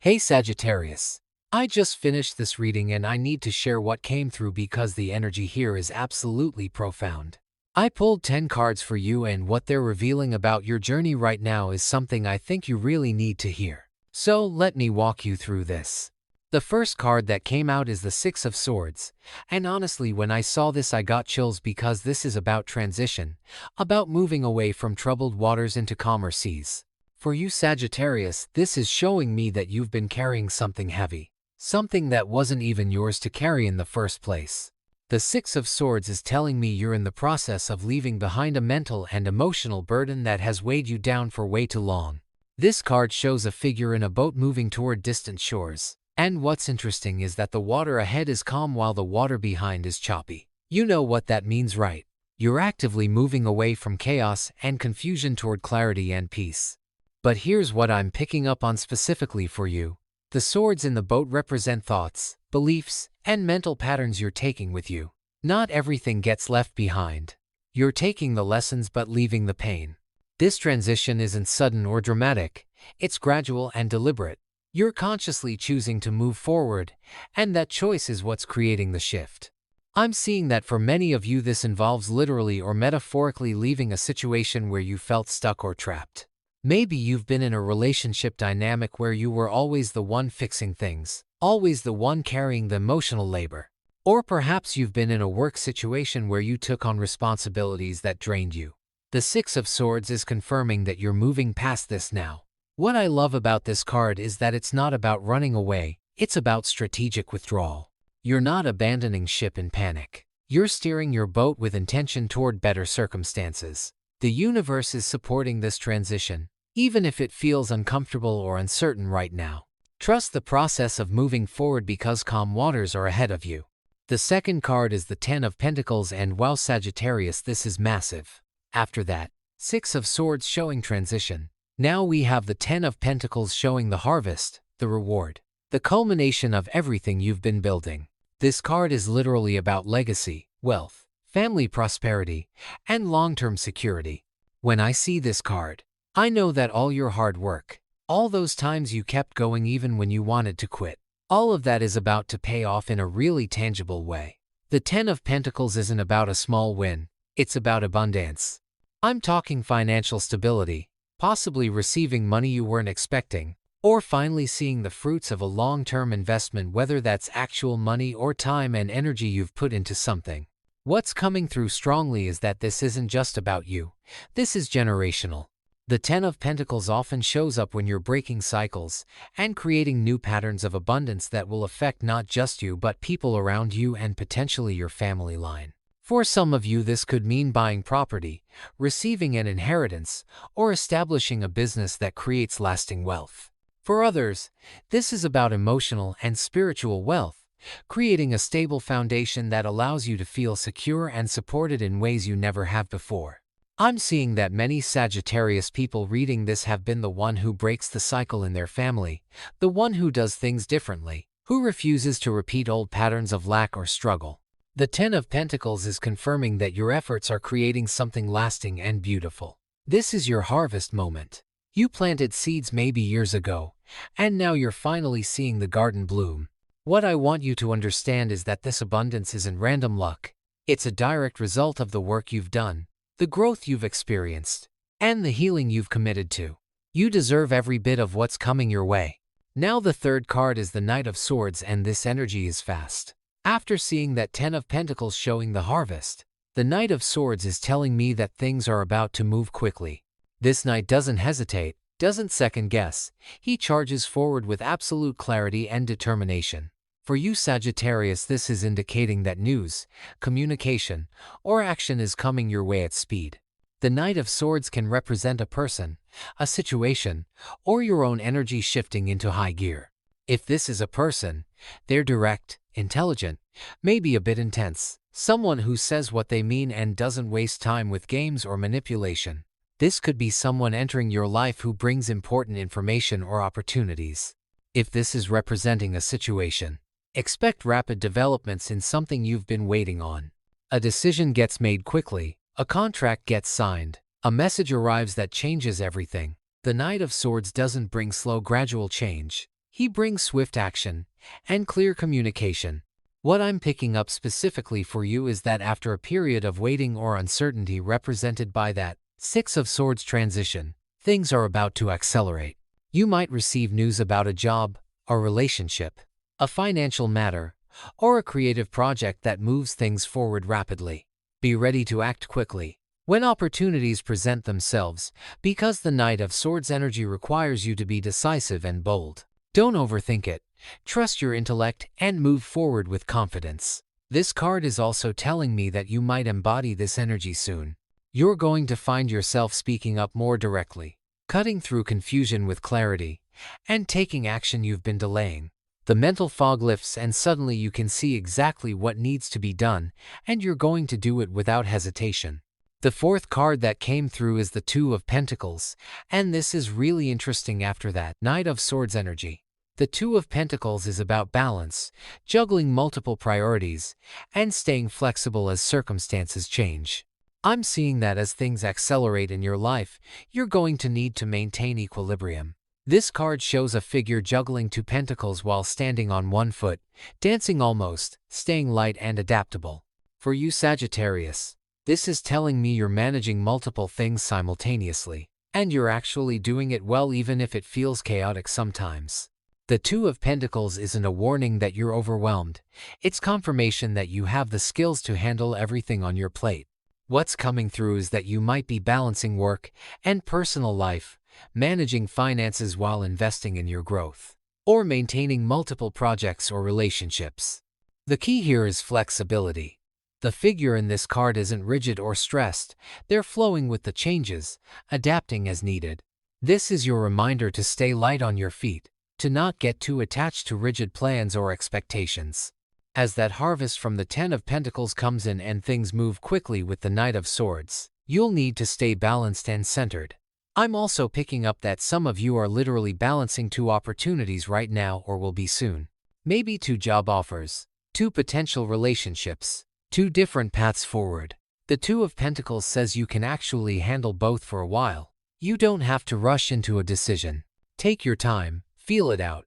Hey Sagittarius. I just finished this reading and I need to share what came through because the energy here is absolutely profound. I pulled 10 cards for you and what they're revealing about your journey right now is something I think you really need to hear. So let me walk you through this. The first card that came out is the Six of Swords, and honestly when I saw this I got chills because this is about transition, about moving away from troubled waters into calmer seas. For you Sagittarius, this is showing me that you've been carrying something heavy, something that wasn't even yours to carry in the first place. The Six of Swords is telling me you're in the process of leaving behind a mental and emotional burden that has weighed you down for way too long. This card shows a figure in a boat moving toward distant shores. And what's interesting is that the water ahead is calm while the water behind is choppy. You know what that means, right? You're actively moving away from chaos and confusion toward clarity and peace. But here's what I'm picking up on specifically for you. The swords in the boat represent thoughts, beliefs, and mental patterns you're taking with you. Not everything gets left behind. You're taking the lessons but leaving the pain. This transition isn't sudden or dramatic. It's gradual and deliberate. You're consciously choosing to move forward, and that choice is what's creating the shift. I'm seeing that for many of you this involves literally or metaphorically leaving a situation where you felt stuck or trapped. Maybe you've been in a relationship dynamic where you were always the one fixing things, always the one carrying the emotional labor. Or perhaps you've been in a work situation where you took on responsibilities that drained you. The Six of Swords is confirming that you're moving past this now. What I love about this card is that it's not about running away, it's about strategic withdrawal. You're not abandoning ship in panic. You're steering your boat with intention toward better circumstances. The universe is supporting this transition, even if it feels uncomfortable or uncertain right now. Trust the process of moving forward because calm waters are ahead of you. The second card is the Ten of Pentacles, and wow Sagittarius, this is massive. After that, Six of Swords showing transition. Now we have the Ten of Pentacles showing the harvest, the reward, the culmination of everything you've been building. This card is literally about legacy, wealth, family prosperity, and long-term security. When I see this card, I know that all your hard work, all those times you kept going even when you wanted to quit, all of that is about to pay off in a really tangible way. The Ten of Pentacles isn't about a small win, it's about abundance. I'm talking financial stability, possibly receiving money you weren't expecting, or finally seeing the fruits of a long-term investment, whether that's actual money or time and energy you've put into something. What's coming through strongly is that this isn't just about you. This is generational. The Ten of Pentacles often shows up when you're breaking cycles and creating new patterns of abundance that will affect not just you but people around you and potentially your family line. For some of you, this could mean buying property, receiving an inheritance, or establishing a business that creates lasting wealth. For others, this is about emotional and spiritual wealth, creating a stable foundation that allows you to feel secure and supported in ways you never have before. I'm seeing that many Sagittarius people reading this have been the one who breaks the cycle in their family, the one who does things differently, who refuses to repeat old patterns of lack or struggle. The Ten of Pentacles is confirming that your efforts are creating something lasting and beautiful. This is your harvest moment. You planted seeds maybe years ago, and now you're finally seeing the garden bloom. What I want you to understand is that this abundance isn't random luck. It's a direct result of the work you've done, the growth you've experienced, and the healing you've committed to. You deserve every bit of what's coming your way. Now the third card is the Knight of Swords, and this energy is fast. After seeing that Ten of Pentacles showing the harvest, the Knight of Swords is telling me that things are about to move quickly. This knight doesn't hesitate, doesn't second guess. He charges forward with absolute clarity and determination. For you Sagittarius, this is indicating that news, communication, or action is coming your way at speed. The Knight of Swords can represent a person, a situation, or your own energy shifting into high gear. If this is a person, they're direct, intelligent, maybe a bit intense, someone who says what they mean and doesn't waste time with games or manipulation. This could be someone entering your life who brings important information or opportunities. If this is representing a situation, expect rapid developments in something you've been waiting on. A decision gets made quickly, a contract gets signed, a message arrives that changes everything. The Knight of Swords doesn't bring slow, gradual change. He brings swift action and clear communication. What I'm picking up specifically for you is that after a period of waiting or uncertainty represented by that Six of Swords transition, things are about to accelerate. You might receive news about a job, a relationship, a financial matter, or a creative project that moves things forward rapidly. Be ready to act quickly when opportunities present themselves, because the Knight of Swords energy requires you to be decisive and bold. Don't overthink it. Trust your intellect and move forward with confidence. This card is also telling me that you might embody this energy soon. You're going to find yourself speaking up more directly, cutting through confusion with clarity, and taking action you've been delaying. The mental fog lifts and suddenly you can see exactly what needs to be done, and you're going to do it without hesitation. The fourth card that came through is the Two of Pentacles, and this is really interesting after that Knight of Swords energy. The Two of Pentacles is about balance, juggling multiple priorities, and staying flexible as circumstances change. I'm seeing that as things accelerate in your life, you're going to need to maintain equilibrium. This card shows a figure juggling two pentacles while standing on one foot, dancing almost, staying light and adaptable. For you Sagittarius, this is telling me you're managing multiple things simultaneously, and you're actually doing it well even if it feels chaotic sometimes. The Two of Pentacles isn't a warning that you're overwhelmed. It's confirmation that you have the skills to handle everything on your plate. What's coming through is that you might be balancing work and personal life, managing finances while investing in your growth, or maintaining multiple projects or relationships. The key here is flexibility. The figure in this card isn't rigid or stressed. They're flowing with the changes, adapting as needed. This is your reminder to stay light on your feet, to not get too attached to rigid plans or expectations. As that harvest from the Ten of Pentacles comes in and things move quickly with the Knight of Swords, you'll need to stay balanced and centered. I'm also picking up that some of you are literally balancing two opportunities right now or will be soon. Maybe two job offers, two potential relationships, two different paths forward. The Two of Pentacles says you can actually handle both for a while. You don't have to rush into a decision. Take your time, feel it out,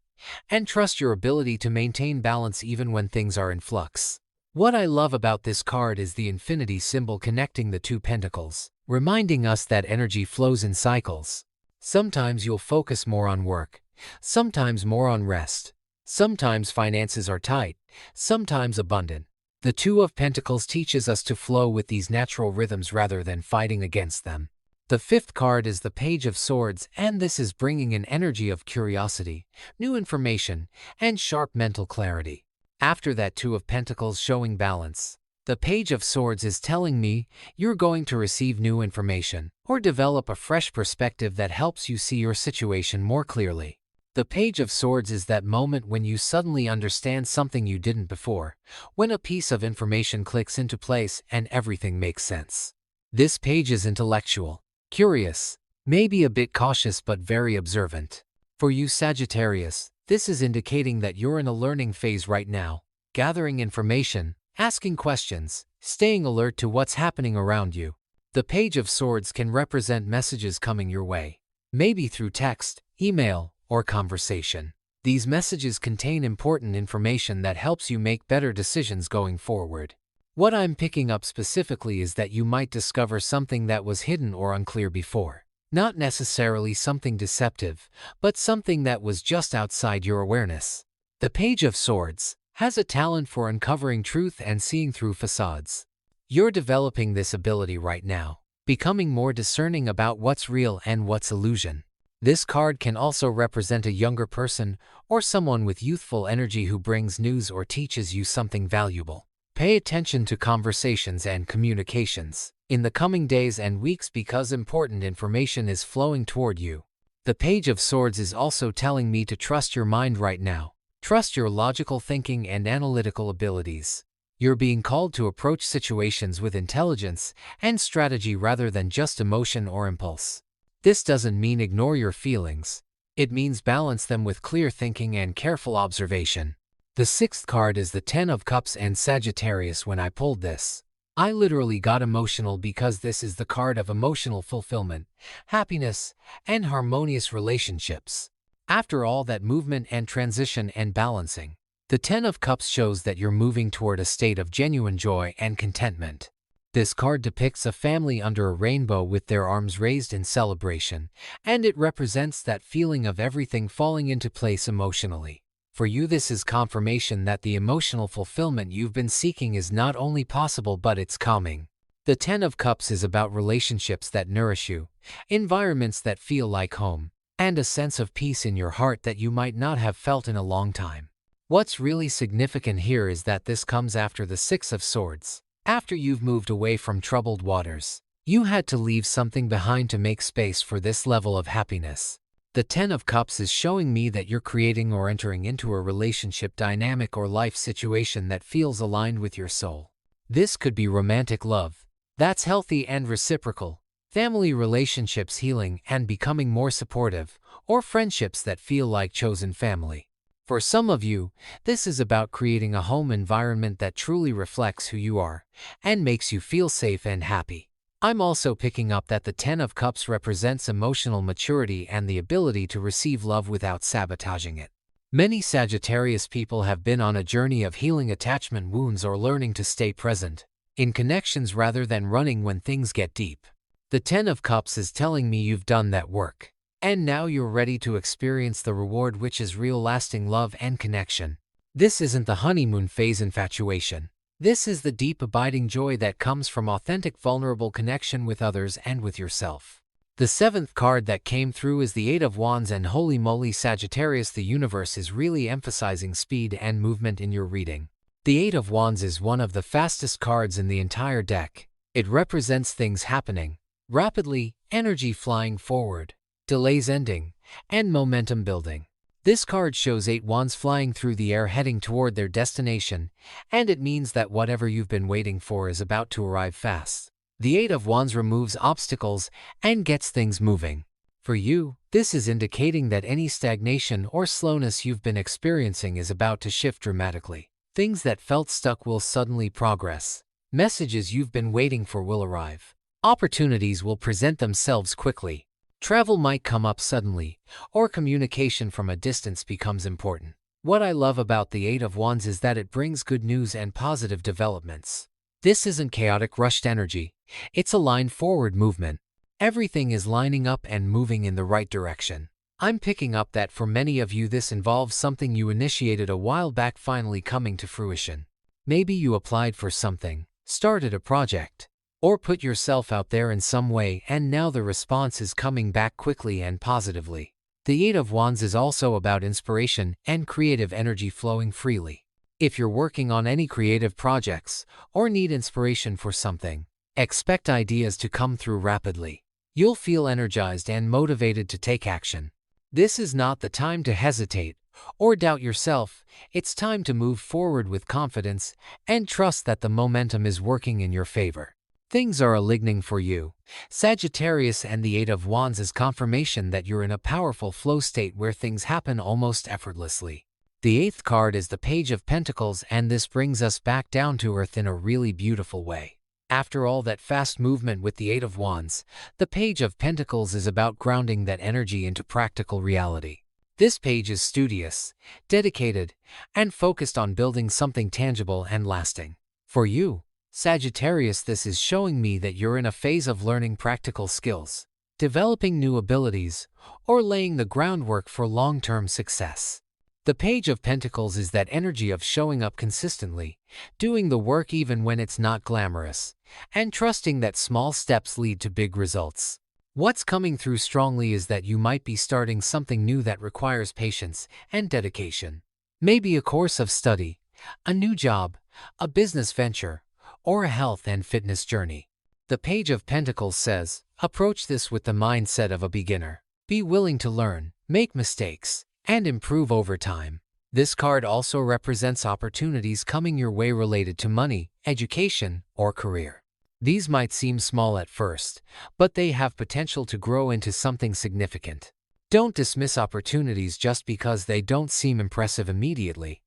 and trust your ability to maintain balance even when things are in flux. What I love about this card is the infinity symbol connecting the two pentacles, reminding us that energy flows in cycles. Sometimes you'll focus more on work, sometimes more on rest, sometimes finances are tight, sometimes abundant. The Two of Pentacles teaches us to flow with these natural rhythms rather than fighting against them. The fifth card is the Page of Swords, and this is bringing an energy of curiosity, new information, and sharp mental clarity. After that Two of Pentacles showing balance, the Page of Swords is telling me you're going to receive new information or develop a fresh perspective that helps you see your situation more clearly. The Page of Swords is that moment when you suddenly understand something you didn't before, when a piece of information clicks into place and everything makes sense. This page is intellectual, curious, maybe a bit cautious but very observant. For you Sagittarius, this is indicating that you're in a learning phase right now, gathering information, asking questions, staying alert to what's happening around you. The Page of Swords can represent messages coming your way, maybe through text, email, or conversation. These messages contain important information that helps you make better decisions going forward. What I'm picking up specifically is that you might discover something that was hidden or unclear before. Not necessarily something deceptive, but something that was just outside your awareness. The Page of Swords has a talent for uncovering truth and seeing through facades. You're developing this ability right now, becoming more discerning about what's real and what's illusion. This card can also represent a younger person or someone with youthful energy who brings news or teaches you something valuable. Pay attention to conversations and communications in the coming days and weeks because important information is flowing toward you. The Page of Swords is also telling me to trust your mind right now. Trust your logical thinking and analytical abilities. You're being called to approach situations with intelligence and strategy rather than just emotion or impulse. This doesn't mean ignore your feelings. It means balance them with clear thinking and careful observation. The sixth card is the Ten of Cups, and Sagittarius, when I pulled this, I literally got emotional because this is the card of emotional fulfillment, happiness, and harmonious relationships. After all that movement and transition and balancing, the Ten of Cups shows that you're moving toward a state of genuine joy and contentment. This card depicts a family under a rainbow with their arms raised in celebration, and it represents that feeling of everything falling into place emotionally. For you, this is confirmation that the emotional fulfillment you've been seeking is not only possible but it's coming. The Ten of Cups is about relationships that nourish you, environments that feel like home, and a sense of peace in your heart that you might not have felt in a long time. What's really significant here is that this comes after the Six of Swords. After you've moved away from troubled waters, you had to leave something behind to make space for this level of happiness. The Ten of Cups is showing me that you're creating or entering into a relationship dynamic or life situation that feels aligned with your soul. This could be romantic love that's healthy and reciprocal, family relationships healing and becoming more supportive, or friendships that feel like chosen family. For some of you, this is about creating a home environment that truly reflects who you are and makes you feel safe and happy. I'm also picking up that the Ten of Cups represents emotional maturity and the ability to receive love without sabotaging it. Many Sagittarius people have been on a journey of healing attachment wounds or learning to stay present in connections rather than running when things get deep. The Ten of Cups is telling me you've done that work, and now you're ready to experience the reward, which is real lasting love and connection. This isn't the honeymoon phase infatuation. This is the deep abiding joy that comes from authentic vulnerable connection with others and with yourself. The seventh card that came through is the Eight of Wands, and holy moly Sagittarius, the universe is really emphasizing speed and movement in your reading. The Eight of Wands is one of the fastest cards in the entire deck. It represents things happening rapidly, energy flying forward, delays ending, and momentum building. This card shows 8 wands flying through the air heading toward their destination, and it means that whatever you've been waiting for is about to arrive fast. The 8 of Wands removes obstacles and gets things moving. For you, this is indicating that any stagnation or slowness you've been experiencing is about to shift dramatically. Things that felt stuck will suddenly progress. Messages you've been waiting for will arrive. Opportunities will present themselves quickly. Travel might come up suddenly, or communication from a distance becomes important. What I love about the 8 of Wands is that it brings good news and positive developments. This isn't chaotic, rushed energy. It's a line forward movement. Everything is lining up and moving in the right direction. I'm picking up that for many of you this involves something you initiated a while back finally coming to fruition. Maybe you applied for something, started a project, or put yourself out there in some way, and now the response is coming back quickly and positively. The 8 of Wands is also about inspiration and creative energy flowing freely. If you're working on any creative projects or need inspiration for something, expect ideas to come through rapidly. You'll feel energized and motivated to take action. This is not the time to hesitate or doubt yourself. It's time to move forward with confidence and trust that the momentum is working in your favor. Things are aligning for you, Sagittarius, and the 8 of Wands is confirmation that you're in a powerful flow state where things happen almost effortlessly. The 8th card is the Page of Pentacles, and this brings us back down to earth in a really beautiful way. After all that fast movement with the 8 of Wands, the Page of Pentacles is about grounding that energy into practical reality. This page is studious, dedicated, and focused on building something tangible and lasting. For you, Sagittarius, this is showing me that you're in a phase of learning practical skills, developing new abilities, or laying the groundwork for long-term success. The Page of Pentacles is that energy of showing up consistently, doing the work even when it's not glamorous, and trusting that small steps lead to big results. What's coming through strongly is that you might be starting something new that requires patience and dedication. Maybe a course of study, a new job, a business venture, or a health and fitness journey. The Page of Pentacles says, approach this with the mindset of a beginner. Be willing to learn, make mistakes, and improve over time. This card also represents opportunities coming your way related to money, education, or career. These might seem small at first, but they have potential to grow into something significant. Don't dismiss opportunities just because they don't seem impressive immediately.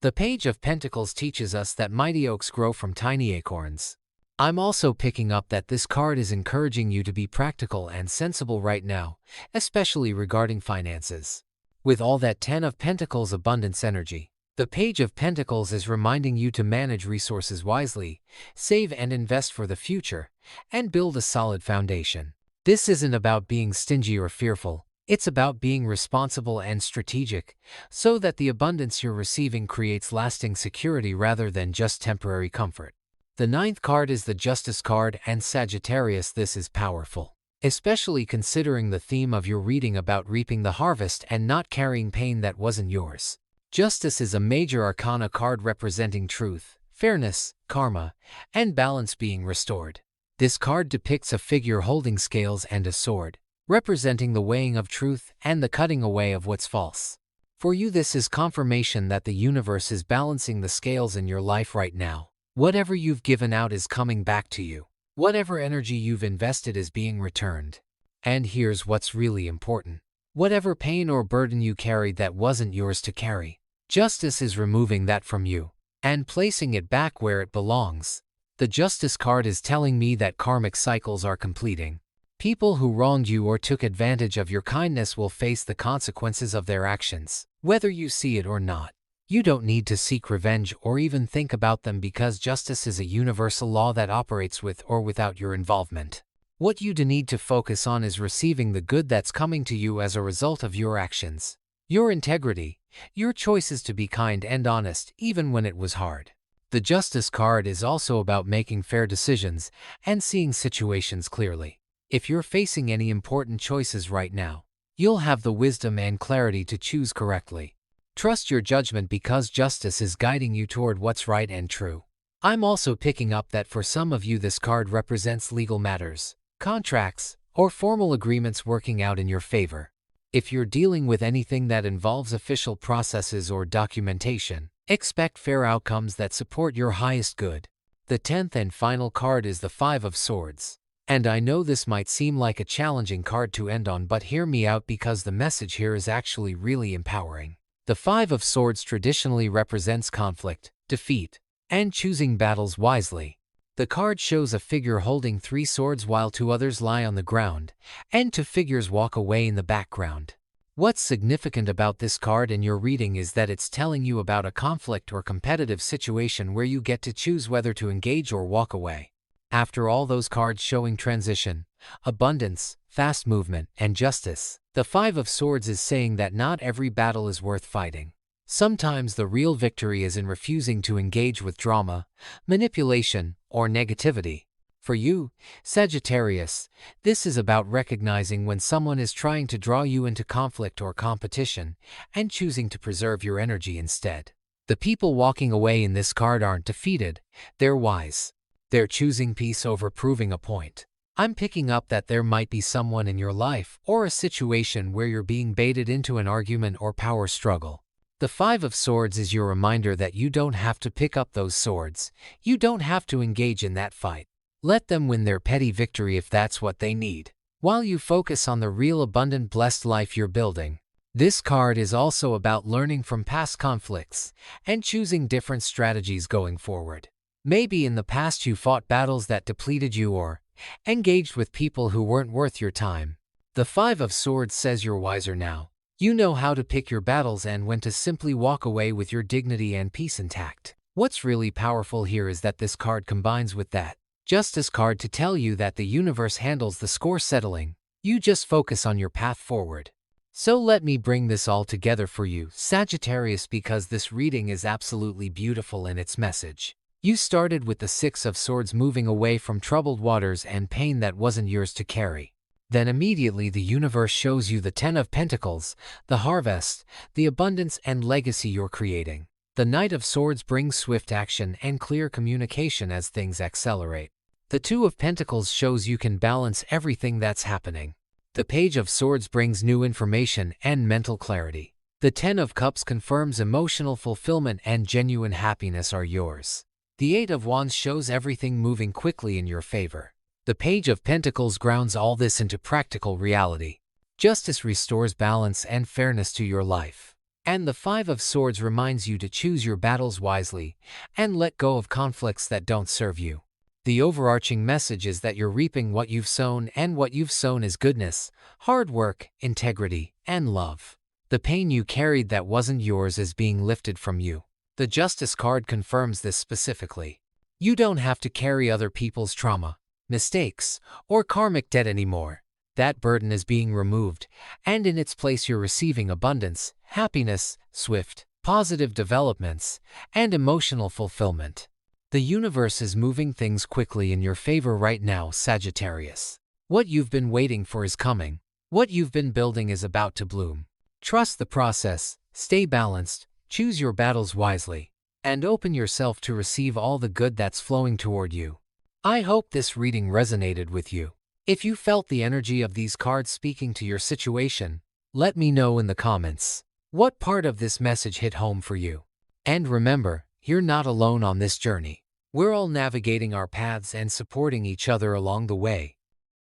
The Page of Pentacles teaches us that mighty oaks grow from tiny acorns. I'm also picking up that this card is encouraging you to be practical and sensible right now, especially regarding finances. With all that Ten of Pentacles abundance energy, the Page of Pentacles is reminding you to manage resources wisely, save and invest for the future, and build a solid foundation. This isn't about being stingy or fearful. It's about being responsible and strategic, so that the abundance you're receiving creates lasting security rather than just temporary comfort. The ninth card is the Justice card, and Sagittarius, this is powerful, especially considering the theme of your reading about reaping the harvest and not carrying pain that wasn't yours. Justice is a major arcana card representing truth, fairness, karma, and balance being restored. This card depicts a figure holding scales and a sword, representing the weighing of truth and the cutting away of what's false. For you, this is confirmation that the universe is balancing the scales in your life right now. Whatever you've given out is coming back to you. Whatever energy you've invested is being returned. And here's what's really important. Whatever pain or burden you carried that wasn't yours to carry, justice is removing that from you and placing it back where it belongs. The Justice card is telling me that karmic cycles are completing. People who wronged you or took advantage of your kindness will face the consequences of their actions, whether you see it or not. You don't need to seek revenge or even think about them, because justice is a universal law that operates with or without your involvement. What you do need to focus on is receiving the good that's coming to you as a result of your actions. Your integrity, your choices to be kind and honest even when it was hard. The Justice card is also about making fair decisions and seeing situations clearly. If you're facing any important choices right now, you'll have the wisdom and clarity to choose correctly. Trust your judgment, because justice is guiding you toward what's right and true. I'm also picking up that for some of you this card represents legal matters, contracts, or formal agreements working out in your favor. If you're dealing with anything that involves official processes or documentation, expect fair outcomes that support your highest good. The 10th and final card is the Five of Swords. And I know this might seem like a challenging card to end on, but hear me out, because the message here is actually really empowering. The Five of Swords traditionally represents conflict, defeat, and choosing battles wisely. The card shows a figure holding 3 swords while 2 others lie on the ground, and 2 figures walk away in the background. What's significant about this card in your reading is that it's telling you about a conflict or competitive situation where you get to choose whether to engage or walk away. After all those cards showing transition, abundance, fast movement, and justice, the Five of Swords is saying that not every battle is worth fighting. Sometimes the real victory is in refusing to engage with drama, manipulation, or negativity. For you, Sagittarius, this is about recognizing when someone is trying to draw you into conflict or competition and choosing to preserve your energy instead. The people walking away in this card aren't defeated, they're wise. They're choosing peace over proving a point. I'm picking up that there might be someone in your life or a situation where you're being baited into an argument or power struggle. The Five of Swords is your reminder that you don't have to pick up those swords. You don't have to engage in that fight. Let them win their petty victory if that's what they need, while you focus on the real abundant blessed life you're building. This card is also about learning from past conflicts and choosing different strategies going forward. Maybe in the past you fought battles that depleted you or engaged with people who weren't worth your time. The Five of Swords says you're wiser now. You know how to pick your battles and when to simply walk away with your dignity and peace intact. What's really powerful here is that this card combines with that Justice card to tell you that the universe handles the score settling. You just focus on your path forward. So let me bring this all together for you, Sagittarius, because this reading is absolutely beautiful in its message. You started with the Six of Swords, moving away from troubled waters and pain that wasn't yours to carry. Then immediately the universe shows you the 10 of Pentacles, the harvest, the abundance and legacy you're creating. The Knight of Swords brings swift action and clear communication as things accelerate. The Two of Pentacles shows you can balance everything that's happening. The Page of Swords brings new information and mental clarity. The 10 of Cups confirms emotional fulfillment and genuine happiness are yours. The 8 of Wands shows everything moving quickly in your favor. The Page of Pentacles grounds all this into practical reality. Justice restores balance and fairness to your life. And the Five of Swords reminds you to choose your battles wisely and let go of conflicts that don't serve you. The overarching message is that you're reaping what you've sown, and what you've sown is goodness, hard work, integrity, and love. The pain you carried that wasn't yours is being lifted from you. The Justice card confirms this specifically. You don't have to carry other people's trauma, mistakes, or karmic debt anymore. That burden is being removed, and in its place you're receiving abundance, happiness, swift, positive developments, and emotional fulfillment. The universe is moving things quickly in your favor right now, Sagittarius. What you've been waiting for is coming. What you've been building is about to bloom. Trust the process, stay balanced, choose your battles wisely, and open yourself to receive all the good that's flowing toward you. I hope this reading resonated with you. If you felt the energy of these cards speaking to your situation, let me know in the comments. What part of this message hit home for you? And remember, you're not alone on this journey. We're all navigating our paths and supporting each other along the way.